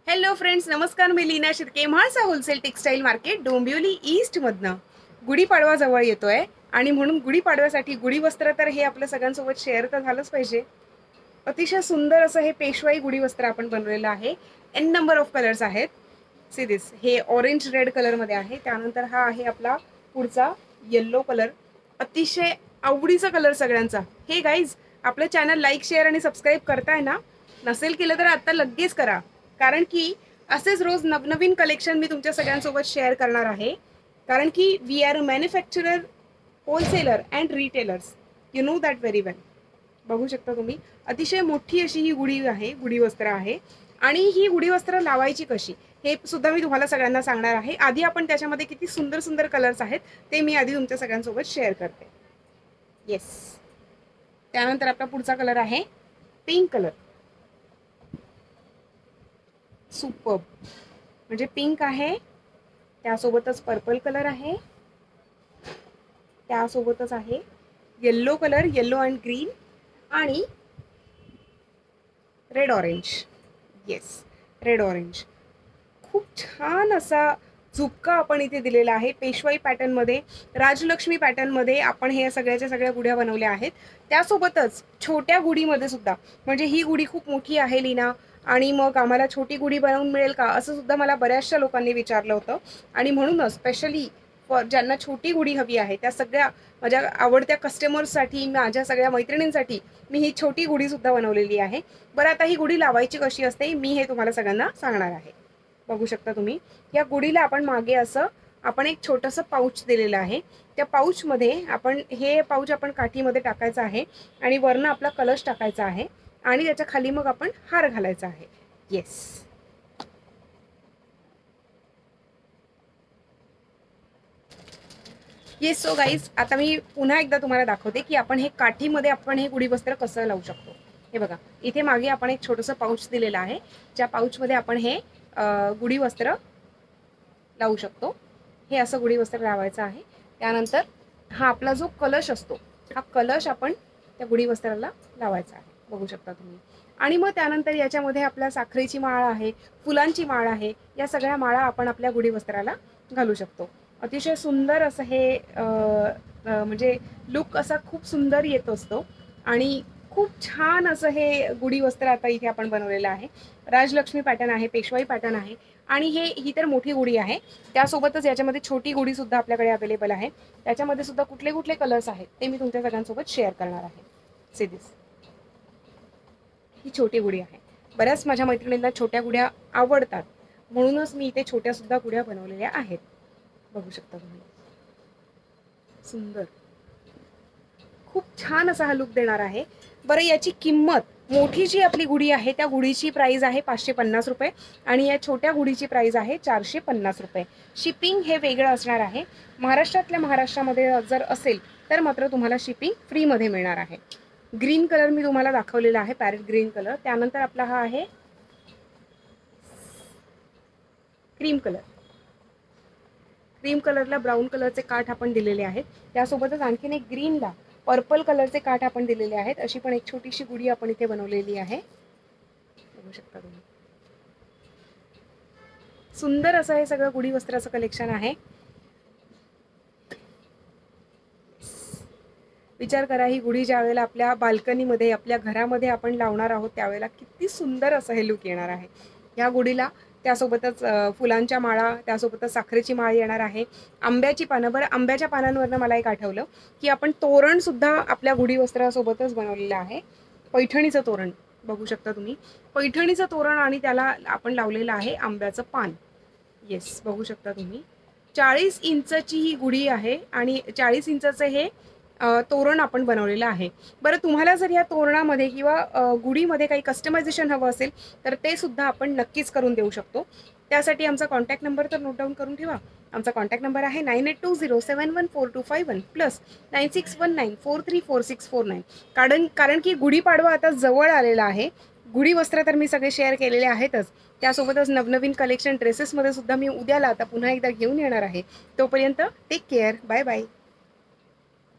Hello friends, नमस्कार. मी Leena Shirke, Mhalsa wholesale textile market, Dombivli ईस्टमधनं. गुढीपाडवा जवळ येतोय आणि म्हणून गुढीपाडव्यासाठी गुढी वस्त्र तर हे आपल्या सगळ्यांसोबत शेअर तर झालंच पाहिजे. अतिशय सुंदर असं हे पेशवाई गुढी वस्त्र आपण बनवलेलं आहे. एन नंबर ऑफ कलर्स आहेत. सी दिस, हे ऑरेंज रेड कलरमध्ये आहे. त्यानंतर हा आहे आपला पुढचा येल्लो कलर, अतिशय आवडीचा कलर सगळ्यांचा. हे गाईज, आपलं चॅनल लाईक शेअर आणि सबस्क्राईब करताय ना? नसेल केलं तर आता लगेच करा, कारण की असेच रोज नवनवीन कलेक्शन मी तुमच्या सगळ्यांसोबत शेअर करणार आहे. कारण की we are a manufacturer, wholesaler and retailers, you know that very well. बघू शकता तुम्ही, अतिशय मोठी अशी ही गुढी आहे, गुढी वस्त्र आहे. आणि ही गुढी वस्त्र लावायची कशी हे सुद्धा मी तुम्हाला सगळ्यांना सांगणार आहे. आधी आपण त्याच्यामध्ये किती सुंदर सुंदर कलर्स आहेत ते मी आधी तुमच्या सगळ्यांसोबत शेअर करते. येस, त्यानंतर आपला पुढचा कलर आहे पिंक कलर. सुपर्ब, म्हणजे पिंक आहे, त्यासोबतच पर्पल कलर आहे, त्यासोबतच आहे yellow colour, yellow and green, आणि red orange. Yes, red orange. खूप छान असा झुपका आपण इथे दिलेला आहे. पेशवाई पॅटर्नमध्ये, राजलक्ष्मी पॅटर्नमध्ये आपण हे सगळ्याच्या सगळ्या गुढ्या बनवल्या आहेत. त्यासोबतच छोट्या गुढीमध्ये सुद्धा, म्हणजे ही गुढी खूप मोठी आहे लीना, आणि मग आम्हाला छोटी गुढी बनवून मिळेल का, असं सुद्धा मला बऱ्याचशा लोकांनी विचारलं होतं. आणि म्हणूनच स्पेशली ज्यांना छोटी गुढी हवी आहे त्या सगळ्या माझ्या आवडत्या कस्टमर्ससाठी, माझ्या सगळ्या मैत्रिणींसाठी मी ही छोटी गुढी सुद्धा बनवलेली आहे. बरं, आता ही गुढी लावायची कशी असते मी हे तुम्हाला सगळ्यांना सांगणार आहे. बघू शकता तुम्ही, या गुढीला आपण मागे असं आपण एक छोटंसं पाऊच दिलेलं आहे. त्या पाऊचमध्ये आपण हे पाऊच आपण काठीमध्ये टाकायचं आहे आणि वरनं आपला कलश टाकायचा आहे आणि त्याच्या खाली मग आपण हार घालायचा आहे. Yes, yes. सो गाईज, आता मी पुन्हा एकदा तुम्हाला दाखवते की आपण हे काठीमध्ये आपण हे गुढी वस्त्र कसं लावू शकतो. हे बघा, इथे मागे आपण एक छोटंसं पाऊच दिलेलं आहे, ज्या पाऊचमध्ये आपण हे गुढी वस्त्र लावू शकतो. हे असं गुढी वस्त्र लावायचं आहे. त्यानंतर हा आपला जो कलश असतो, हा कलश आपण त्या गुढी वस्त्राला लावायचा आहे. बघू शकता तुम्ही. आणि मग त्यानंतर याच्यामध्ये आपल्या साखरेची माळ आहे, फुलांची माळ आहे, या सगळ्या माळा आपण आपल्या गुढी वस्त्राला घालू शकतो. अतिशय सुंदर असं हे म्हणजे लुक असा खूप सुंदर येत असतो. आणि खूप छान असं हे गुढी वस्त्र आता इथे आपण बनवलेलं आहे. राजलक्ष्मी पॅटर्न आहे, पेशवाई पॅटर्न आहे, आणि ही तर मोठी गुढी आहे. त्यासोबतच याच्यामध्ये छोटी गुढी सुद्धा आपल्याकडे अवेलेबल आहे. त्याच्यामध्ये सुद्धा कुठले कुठले कलर्स आहेत ते मी तुमच्या सगळ्यांसोबत शेअर करणार आहे. सी दिस, ही छोटी गुढी आहे. बऱ्याच माझ्या मैत्रिणींना छोट्या गुढ्या आवडतात, म्हणूनच मी इथे छोट्या सुद्धा गुढ्या बनवलेल्या आहेत. बघू शकता तुम्ही, सुंदर, खूप छान असा हा लुक देणार आहे. बरं, याची किंमत, मोठी जी आपली गुढी आहे त्या गुढीची प्राइस आहे 550 रुपये आणि या छोट्या गुढीची प्राइस आहे 450 रुपये. शिपिंग हे वेगळं असणार आहे. महाराष्ट्रातल्या महाराष्ट्रामध्ये जर असेल तर मात्र तुम्हाला शिपिंग फ्रीमध्ये मिळणार आहे. ग्रीन कलर मी तुम्हाला दाखवलेला आहे, पॅरेट ग्रीन कलर. त्यानंतर आपला हा आहे क्रीम कलर. क्रीम कलरला ब्राऊन कलरचे काठ आपण दिलेले आहेत. त्यासोबतच आणखीन एक ग्रीनला पर्पल कलरचे काठ आपण दिलेले आहेत. अशी पण एक छोटीशी गुढी आपण इथे बनवलेली आहे. बघू शकता तुम्ही, सुंदर असं हे सगळं गुढी वस्त्राचं कलेक्शन आहे. विचार करा, ही गुढी ज्या वेळेला आपल्या बाल्कनीमध्ये, आपल्या घरामध्ये आपण लावणार आहोत त्यावेळेला किती सुंदर असं हे लुक येणार आहे. ह्या गुढीला त्यासोबतच फुलांच्या माळा, त्यासोबतच साखरेची माळ येणार आहे, आंब्याची पानं. बरं, आंब्याच्या पानांवरनं मला एक आठवलं की आपण तोरण सुद्धा आपल्या गुढी वस्त्रासोबतच बनवलेलं आहे. पैठणीचं तोरण बघू शकता तुम्ही, पैठणीचं तोरण, आणि त्याला आपण लावलेलं आहे आंब्याचं पान. येस, बघू शकता तुम्ही, 40 इंचची ही गुढी आहे आणि 40 इंचाचं हे तोरण आपण बनवलेलं आहे. बरं, तुम्हाला जर या तोरणामध्ये किंवा गुढीमध्ये काही कस्टमायझेशन हवं असेल तर ते सुद्धा आपण नक्कीच करून देऊ शकतो. त्यासाठी आमचा कॉन्टॅक्ट नंबर तर नोट डाऊन करून ठेवा. आमचा कॉन्टॅक्ट नंबर आहे 9820711421 प्लस 9619434649. कारण की गुढीपाडवा आता जवळ आलेला आहे. गुढी वस्त्र तर मी सगळे शेअर केलेले आहेतच, त्यासोबतच नवनवीन कलेक्शन ड्रेसेसमध्ये सुद्धा मी उद्याला आता पुन्हा एकदा घेऊन येणार आहे. तोपर्यंत टेक केअर, बाय बाय.